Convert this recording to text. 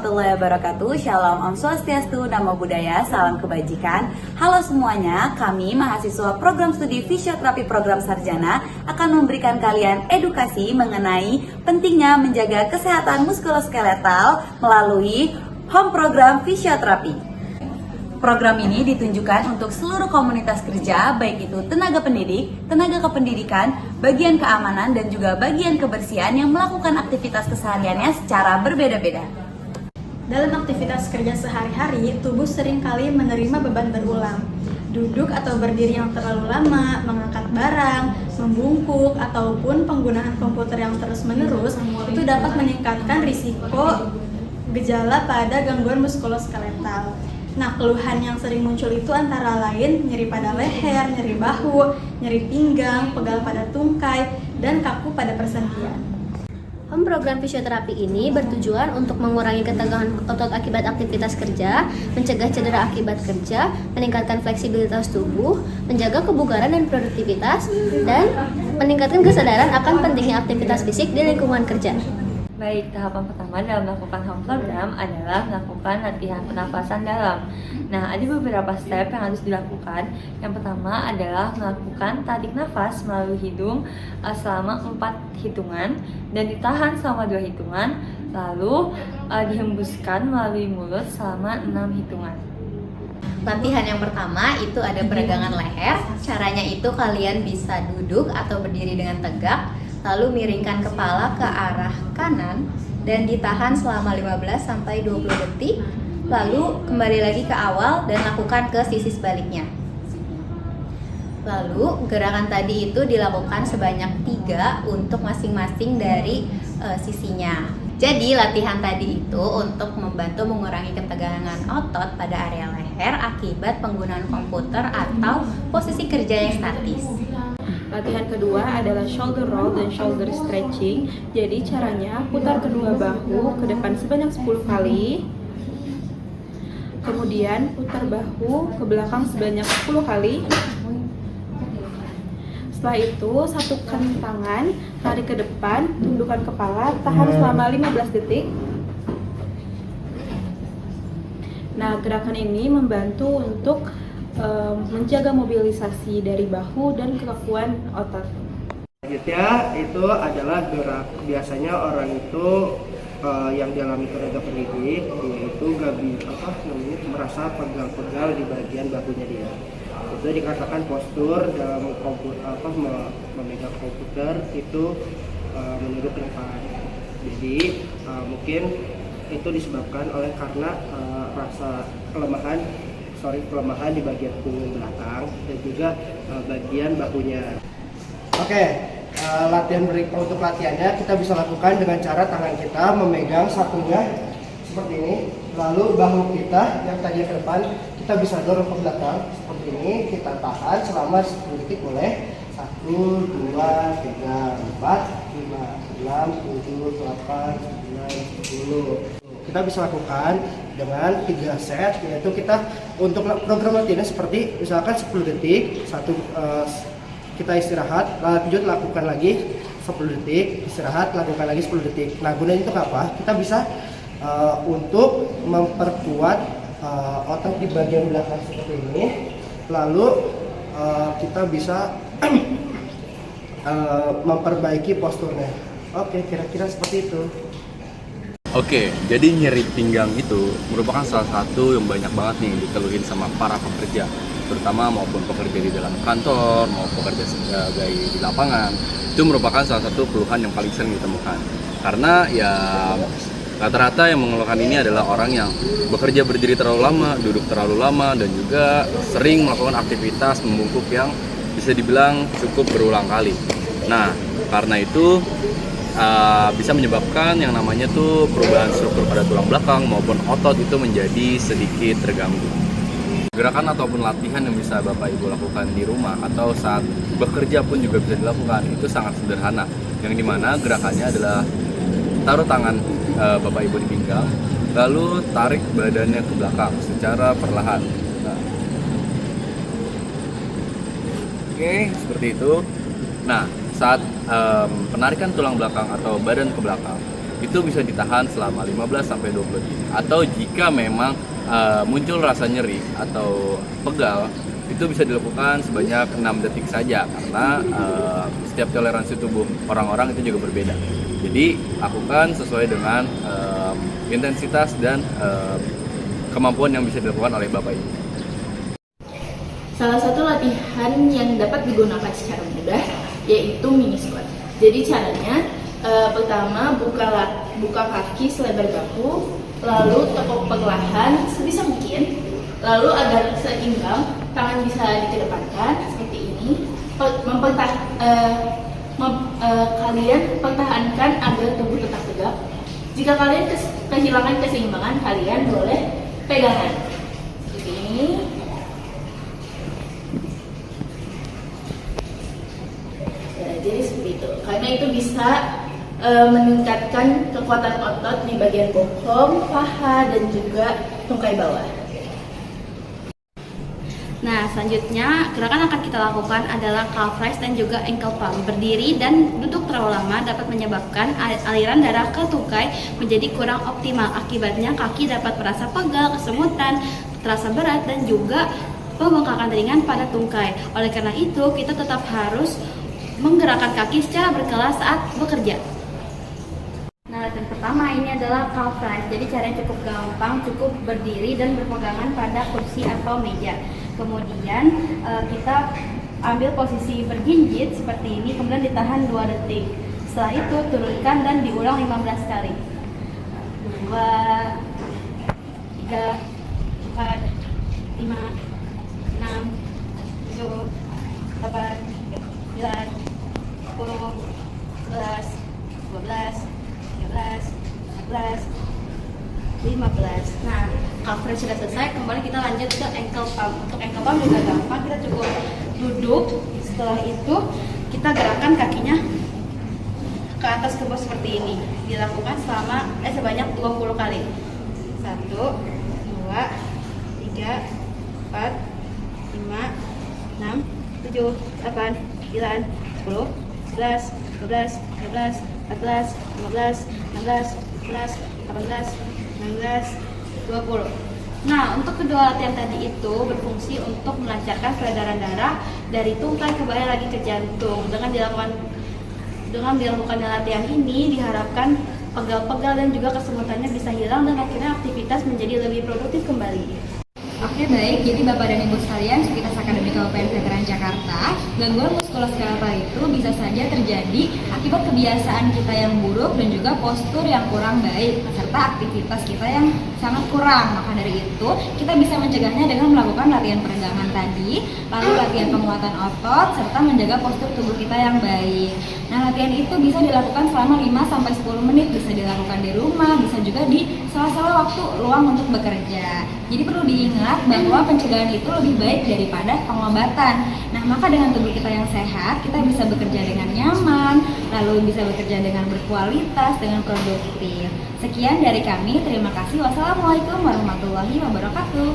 warahmatullahi wabarakatuh. Shalom, Om Swastiastu, Namo Buddhaya, salam kebajikan. Halo semuanya, kami mahasiswa program studi fisioterapi program sarjana akan memberikan kalian edukasi mengenai pentingnya menjaga kesehatan muskuloskeletal melalui home program fisioterapi. Program ini ditunjukkan untuk seluruh komunitas kerja, baik itu tenaga pendidik, tenaga kependidikan, bagian keamanan, dan juga bagian kebersihan yang melakukan aktivitas kesehariannya secara berbeda-beda. Dalam aktivitas kerja sehari-hari, tubuh seringkali menerima beban berulang. Duduk atau berdiri yang terlalu lama, mengangkat barang, membungkuk, ataupun penggunaan komputer yang terus-menerus itu dapat meningkatkan risiko gejala pada gangguan muskuloskeletal. Nah, keluhan yang sering muncul itu antara lain nyeri pada leher, nyeri bahu, nyeri pinggang, pegal pada tungkai, dan kaku pada persendian. Home program fisioterapi ini bertujuan untuk mengurangi ketegangan otot akibat aktivitas kerja, mencegah cedera akibat kerja, meningkatkan fleksibilitas tubuh, menjaga kebugaran dan produktivitas, dan meningkatkan kesadaran akan pentingnya aktivitas fisik di lingkungan kerja. Baik, tahapan pertama dalam melakukan home program adalah melakukan latihan pernafasan dalam. Nah, ada beberapa step yang harus dilakukan. Yang pertama adalah melakukan tarik nafas melalui hidung selama 4 hitungan dan ditahan selama 2 hitungan, lalu dihembuskan melalui mulut selama 6 hitungan. Latihan yang pertama itu ada peregangan leher. Caranya itu kalian bisa duduk atau berdiri dengan tegak, lalu miringkan kepala ke arah kanan dan ditahan selama 15-20 detik, lalu kembali lagi ke awal dan lakukan ke sisi sebaliknya. Lalu gerakan tadi itu dilakukan sebanyak 3 untuk masing-masing dari sisinya. Jadi latihan tadi itu untuk membantu mengurangi ketegangan otot pada area leher akibat penggunaan komputer atau posisi kerja yang statis. Latihan kedua adalah shoulder roll dan shoulder stretching. Jadi caranya putar kedua bahu ke depan sebanyak 10 kali. Kemudian putar bahu ke belakang sebanyak 10 kali. Setelah itu satukan tangan, tarik ke depan, tundukkan kepala, tahan selama 15 detik. Nah, gerakan ini membantu untuk menjaga mobilisasi dari bahu dan kekuatan otot. Selanjutnya itu adalah gerak, biasanya orang itu yang dialami tenaga pendidik yaitu merasa pegal-pegal di bagian bahunya dia. Itu dikatakan postur dalam memegang komputer itu menurut Irfan. Jadi mungkin itu disebabkan oleh karena rasa kelemahan di bagian punggung belakang dan juga bagian bahunya. Latihan untuk latihannya kita bisa lakukan dengan cara tangan kita memegang satunya seperti ini, lalu bahu kita yang tadinya ke depan kita bisa dorong ke belakang seperti ini, kita tahan selama 10 detik boleh. 1, 2, 3, 4, 5, 6, 7, 8, 9, 10. Kita bisa lakukan dengan 3 set, yaitu kita untuk program latihannya seperti misalkan 10 detik, kita istirahat, lanjut lakukan lagi 10 detik, istirahat, lakukan lagi 10 detik. Nah, gunanya itu apa? Kita bisa untuk memperkuat otot di bagian belakang seperti ini, lalu kita bisa memperbaiki posturnya. Kira-kira seperti itu. Jadi nyeri pinggang itu merupakan salah satu yang banyak banget nih dikeluhin sama para pekerja, terutama maupun pekerja di dalam kantor maupun pekerja sebagai di lapangan. Itu merupakan salah satu keluhan yang paling sering ditemukan. Karena ya rata-rata yang mengeluhkan ini adalah orang yang bekerja berdiri terlalu lama, duduk terlalu lama, dan juga sering melakukan aktivitas membungkuk yang bisa dibilang cukup berulang kali. Nah, karena itu bisa menyebabkan yang namanya tuh perubahan struktur pada tulang belakang maupun otot itu menjadi sedikit terganggu. Gerakan ataupun latihan yang bisa Bapak Ibu lakukan di rumah atau saat bekerja pun juga bisa dilakukan, itu sangat sederhana. Yang dimana gerakannya adalah taruh tangan Bapak Ibu di pinggang, lalu tarik badannya ke belakang secara perlahan. Nah. Seperti itu. Nah, saat penarikan tulang belakang atau badan ke belakang itu bisa ditahan selama 15 sampai 20 detik. Atau jika memang muncul rasa nyeri atau pegal, itu bisa dilakukan sebanyak 6 detik saja, karena setiap toleransi tubuh orang-orang itu juga berbeda. Jadi lakukan sesuai dengan intensitas dan kemampuan yang bisa dilakukan oleh Bapak Ibu. Salah satu latihan yang dapat digunakan secara mudah yaitu mini squat. Jadi caranya pertama buka kaki selebar bahu, lalu tekuk perlahan sebisa mungkin, lalu agar seimbang tangan bisa dikedepankan seperti ini. Kalian pertahankan agar tubuh tetap tegak. Jika kalian kehilangan keseimbangan, kalian boleh pegangan seperti ini. Ya, jadi seperti itu. Karena itu bisa meningkatkan kekuatan otot di bagian bokong, paha, dan juga tungkai bawah. Nah, selanjutnya gerakan akan kita lakukan adalah calf raise dan juga ankle pump. Berdiri dan duduk terlalu lama dapat menyebabkan aliran darah ke tungkai menjadi kurang optimal. Akibatnya kaki dapat merasa pegal, kesemutan, terasa berat, dan juga pembengkakan ringan pada tungkai. Oleh karena itu, kita tetap harus menggerakkan kaki secara berkala saat bekerja. Nah, latihan pertama ini adalah calf raise. Jadi caranya cukup gampang, cukup berdiri dan berpegangan pada kursi atau meja. Kemudian kita ambil posisi berjinjit seperti ini, kemudian ditahan 2 detik. Setelah itu turunkan dan diulang 15 kali. 2, 3, 4, 5, 6, 7, 8, 9, 10, 11, 12, 13, 14, 15. Nah, calf raise sudah selesai, kembali kita lanjut ke ankle pump. Untuk ankle pump juga gampang, kita cukup duduk. Setelah itu kita gerakkan kakinya ke atas ke bawah seperti ini. Dilakukan sebanyak 20 kali. 1, 2, 3, 4, 5, 6, 7, 8, 9, 10, 11, 12, 13, 14, 15, 16, 17, 18, 19, 20. Nah, untuk kedua latihan tadi itu berfungsi untuk melancarkan peredaran darah dari tungkai kembali lagi ke jantung. Dengan dilakukan latihan ini diharapkan pegal-pegal dan juga kesemutannya bisa hilang dan akhirnya aktivitas menjadi lebih produktif kembali. Oke, baik, jadi Bapak dan Ibu sekalian, Sivitas Akademi Kabupaten Veteran Jakarta, gangguan muskuloskeletal itu bisa saja terjadi akibat kebiasaan kita yang buruk dan juga postur yang kurang baik, serta aktivitas kita yang sangat kurang. Maka dari itu, kita bisa mencegahnya dengan melakukan latihan peregangan tadi, lalu latihan penguatan otot, serta menjaga postur tubuh kita yang baik. Nah, latihan itu bisa dilakukan selama 5-10 menit, bisa dilakukan di rumah, bisa juga di sela-sela waktu luang untuk bekerja. Jadi perlu diingat bahwa pencegahan itu lebih baik daripada pengobatan. Nah, maka dengan tubuh kita yang sehat, kita bisa bekerja dengan nyaman, lalu bisa bekerja dengan berkualitas, dengan produktif. Sekian dari kami, terima kasih. Wassalamualaikum warahmatullahi wabarakatuh.